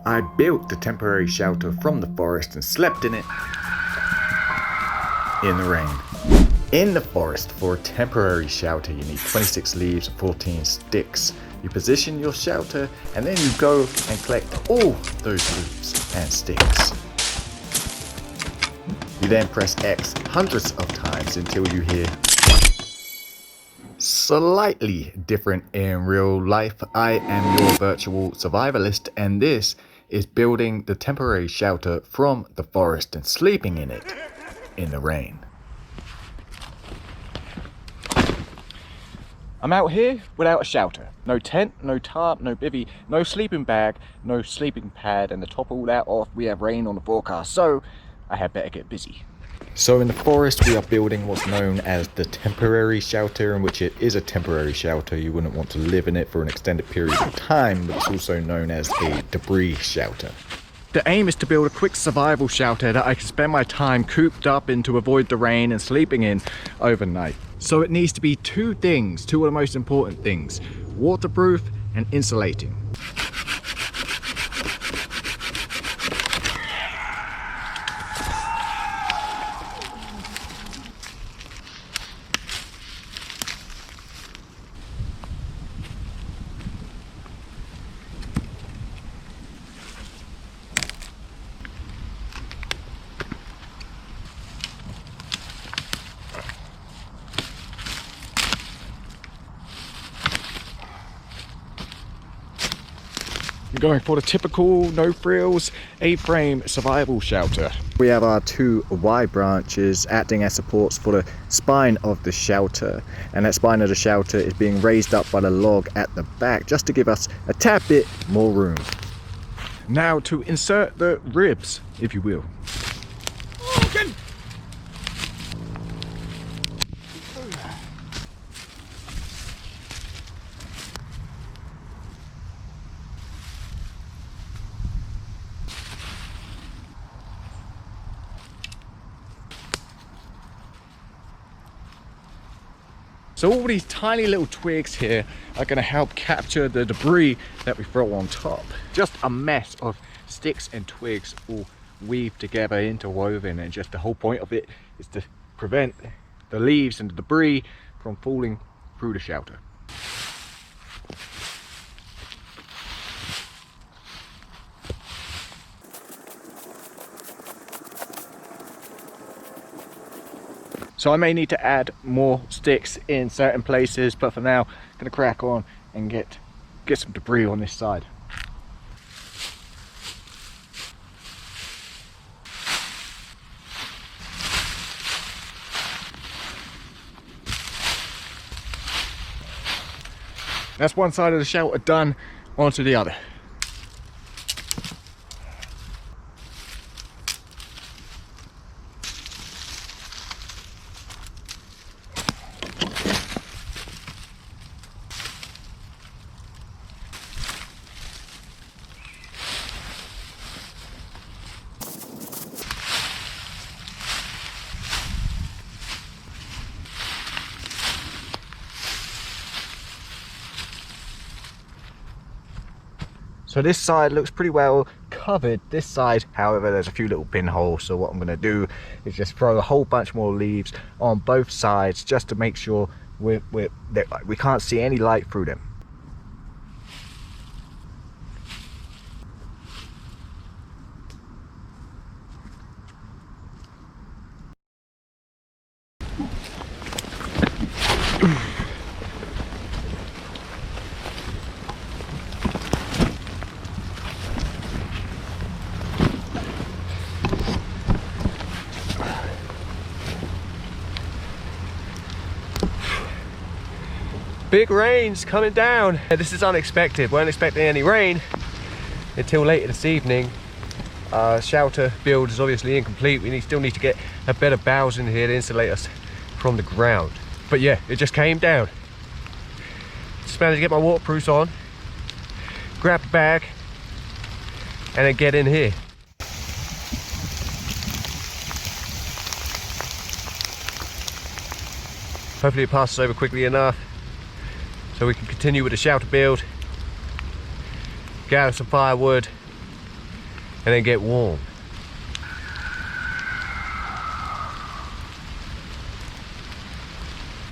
I built the temporary shelter from the forest and slept in it in the rain. In the forest, for a temporary shelter, you need 26 leaves and 14 sticks. You position your shelter and then you go and collect all those leaves and sticks. You then press X hundreds of times until you hear slightly different in real life. I am your virtual survivalist, and this is building the temporary shelter from the forest and sleeping in it in the rain. I'm out here without a shelter. No tent, no tarp, no bivvy, no sleeping bag, no sleeping pad, and to top all that off, we have rain on the forecast, so I had better get busy. So in the forest we are building what's known as the temporary shelter, in which it is a temporary shelter. You wouldn't want to live in it for an extended period of time, but it's also known as a debris shelter. The aim is to build a quick survival shelter that I can spend my time cooped up in to avoid the rain and sleeping in overnight. So it needs to be two things, two of the most important things: waterproof and insulating. We're going for the typical no-frills A-frame survival shelter. We have our two Y branches acting as supports for the spine of the shelter, and that spine of the shelter is being raised up by the log at the back just to give us a tad bit more room. Now to insert the ribs, if you will. So all these tiny little twigs here are going to help capture the debris that we throw on top. Just a mess of sticks and twigs all weaved together, interwoven, and just the whole point of it is to prevent the leaves and the debris from falling through the shelter. So I may need to add more sticks in certain places, but for now I'm going to crack on and get some debris on this side. That's one side of the shelter done, onto the other. So this side looks pretty well covered. This side, however, there's a few little pinholes. So what I'm going to do is just throw a whole bunch more leaves on both sides, just to make sure we can't see any light through them. Big rain's coming down. This is unexpected. Weren't expecting any rain until later this evening. Shelter build is obviously incomplete. We still need to get a better boughs in here to insulate us from the ground. But yeah, it just came down. Just managed to get my waterproofs on, grab a bag, and then get in here. Hopefully it passes over quickly enough so we can continue with the shelter build, gather some firewood, and then get warm.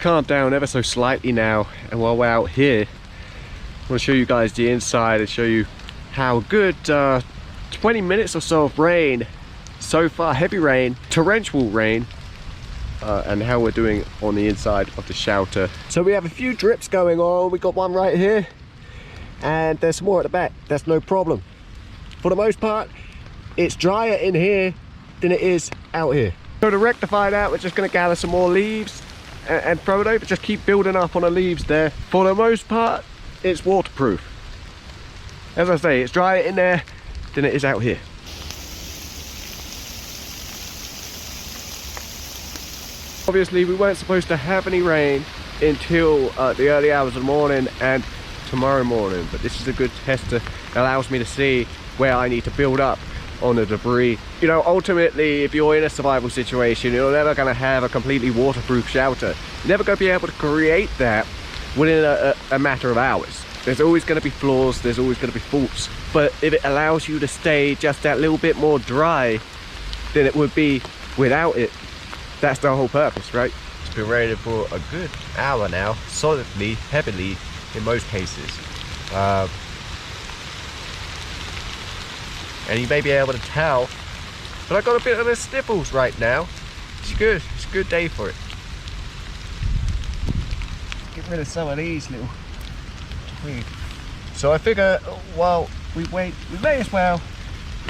Calmed down ever so slightly now, and while we're out here, I want to show you guys the inside and show you how good 20 minutes or so of rain so far, heavy rain, torrential rain, and how we're doing on the inside of the shelter. So we have a few drips going on. We got one right here, and there's some more at the back. That's no problem. For the most part, it's drier in here than it is out here. So to rectify that, we're just going to gather some more leaves and throw it over. Just keep building up on the leaves there. For the most part, it's waterproof. As I say, it's drier in there than it is out here. Obviously, we weren't supposed to have any rain until the early hours of the morning and tomorrow morning, but this is a good tester. It allows me to see where I need to build up on the debris. You know, ultimately, if you're in a survival situation, you're never going to have a completely waterproof shelter. You're never going to be able to create that within a matter of hours. There's always going to be flaws, there's always going to be faults, but if it allows you to stay just that little bit more dry than it would be without it, that's the whole purpose, right? It's been raining for a good hour now, solidly, heavily in most cases. And you may be able to tell, but I got a bit of the sniffles right now. It's good. It's a good day for it. Get rid of some of these little weed. So I figure, while we wait, we may as well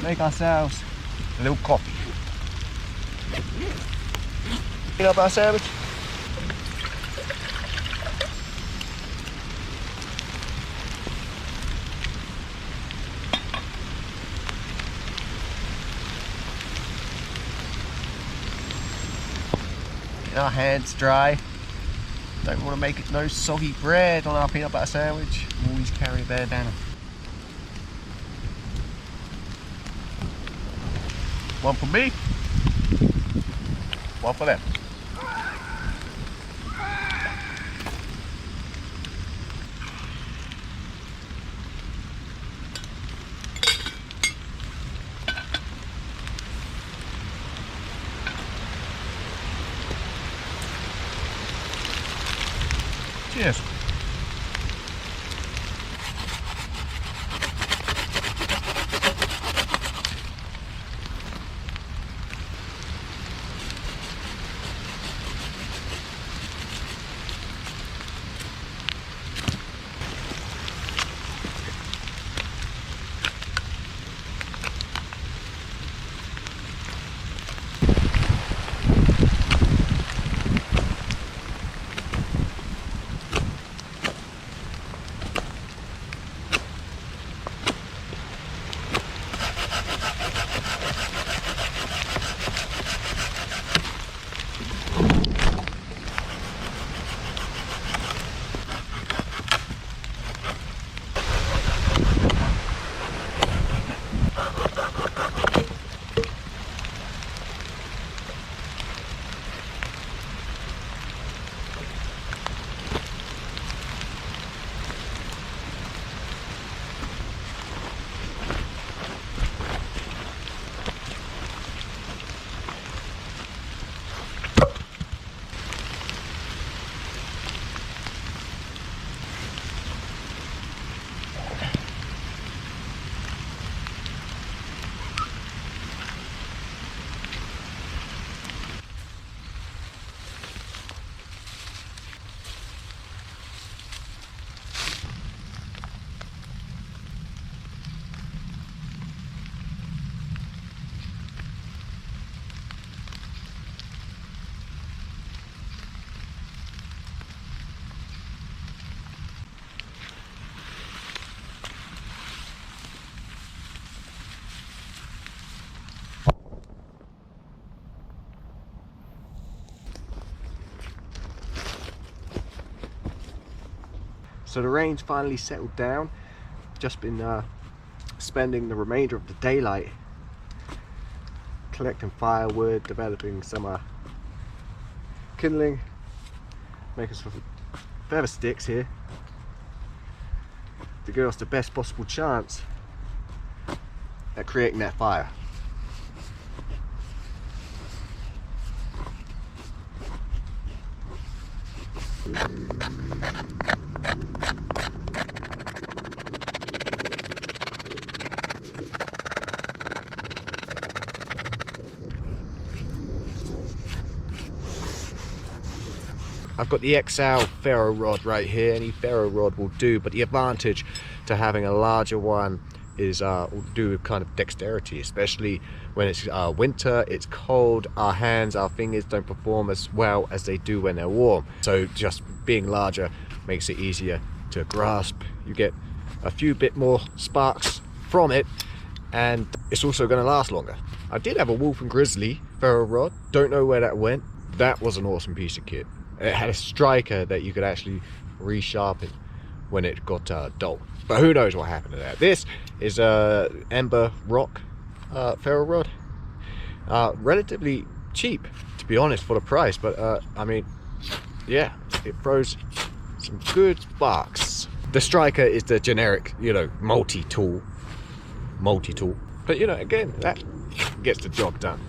make ourselves a little coffee. Peanut butter sandwich. Get our hands dry. Don't want to make it no soggy bread on our peanut butter sandwich. Always carry a bandana. One for me, one for them. Cheers. So the rain's finally settled down. Just been spending the remainder of the daylight collecting firewood, developing some kindling, making some feather sticks here to give us the best possible chance at creating that fire. I've got the XL ferro rod right here. Any ferro rod will do, but the advantage to having a larger one is will do with kind of dexterity, especially when it's winter, it's cold, our hands, our fingers don't perform as well as they do when they're warm. So just being larger makes it easier to grasp. You get a few bit more sparks from it, and it's also going to last longer. I did have a Wolf and Grizzly ferro rod, don't know where that went. That was an awesome piece of kit. It had a striker that you could actually resharpen when it got dull. But who knows what happened to that. This is a Ember Rock ferro rod. Relatively cheap, to be honest, for the price. But I mean, yeah, it throws some good sparks. The striker is the generic, you know, multi-tool. But you know, again, that gets the job done.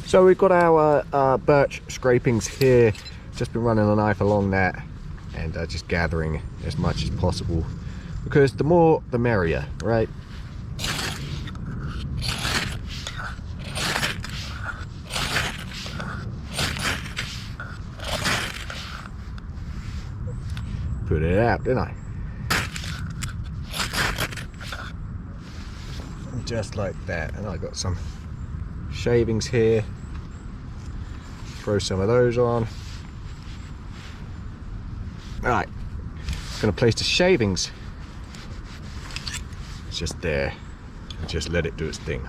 So we've got our birch scrapings here. Just been running the knife along that and just gathering as much as possible, because the more the merrier, right? Put it out, didn't I? Just like that. And I got some shavings here. Throw some of those on. Alright, gonna place the shavings just there and just let it do its thing.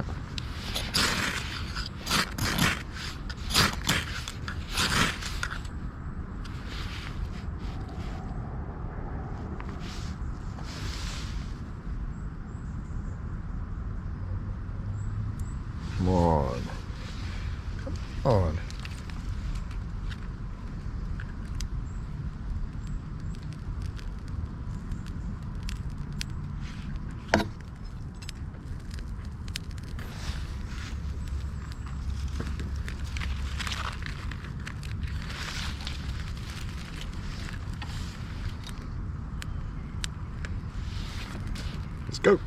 Come on. Come on. Let's go.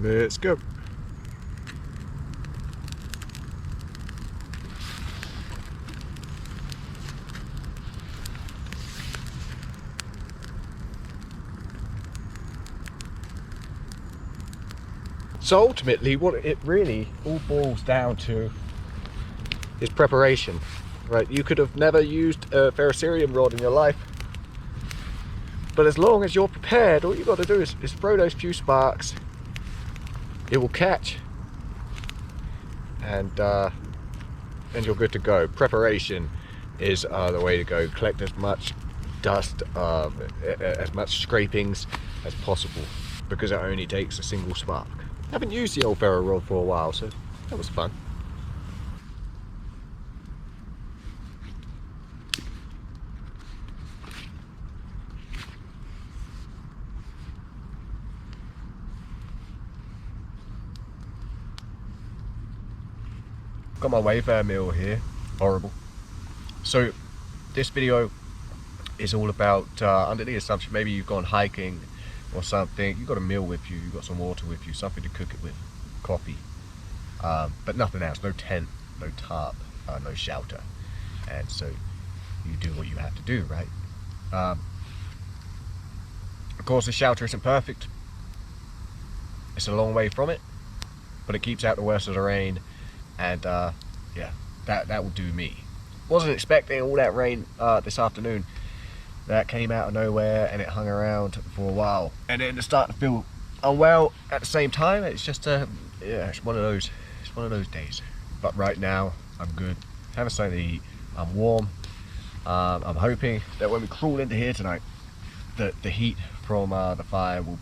Let's go. So ultimately, what it really all boils down to is preparation, right? You could have never used a ferrocerium rod in your life, but as long as you're prepared, all you got to do is throw those few sparks. It will catch, and you're good to go. Preparation is the way to go. Collect as much dust, as much scrapings as possible, because it only takes a single spark. I haven't used the old ferro rod for a while, so that was fun. Got my Wayfair meal here. Horrible. So this video is all about under the assumption maybe you've gone hiking or something, you've got a meal with you, you've got some water with you, something to cook it with, coffee, but nothing else. No tent, no tarp, no shelter, and so you do what you have to do, right? Of course the shelter isn't perfect, it's a long way from it, but it keeps out the worst of the rain. And yeah, that will do me. Wasn't expecting all that rain this afternoon. That came out of nowhere and it hung around for a while, and then it's starting to feel unwell at the same time. It's just yeah, it's one of those days. But right now I'm good, having something to eat, I'm warm. I'm hoping that when we crawl into here tonight, that the heat from the fire will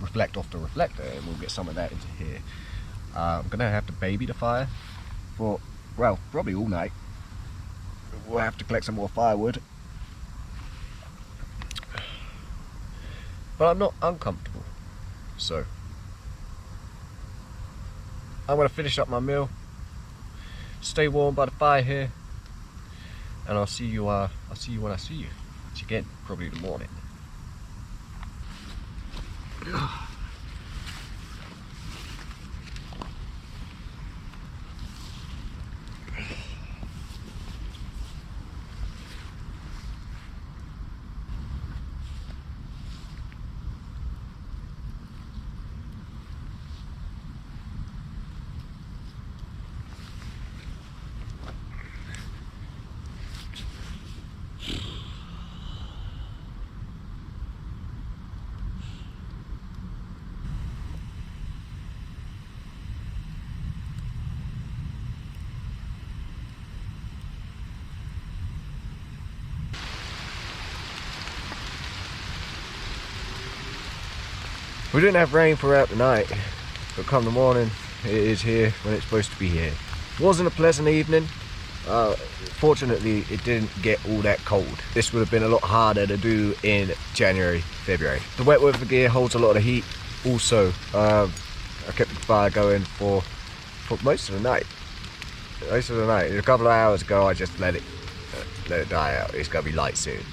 reflect off the reflector, and we'll get some of that into here. I'm gonna have to baby the fire for, well, probably all night. We'll have to collect some more firewood, but I'm not uncomfortable. So I'm gonna finish up my meal, stay warm by the fire here, and I'll see you when I see you. Which again, probably in the morning. We didn't have rain throughout the night, but come the morning, it is here when it's supposed to be here. Wasn't a pleasant evening. Fortunately, it didn't get all that cold. This would have been a lot harder to do in January, February. The wet weather gear holds a lot of heat. Also, I kept the fire going for most of the night. A couple of hours ago, I just let it die out. It's gonna be light soon.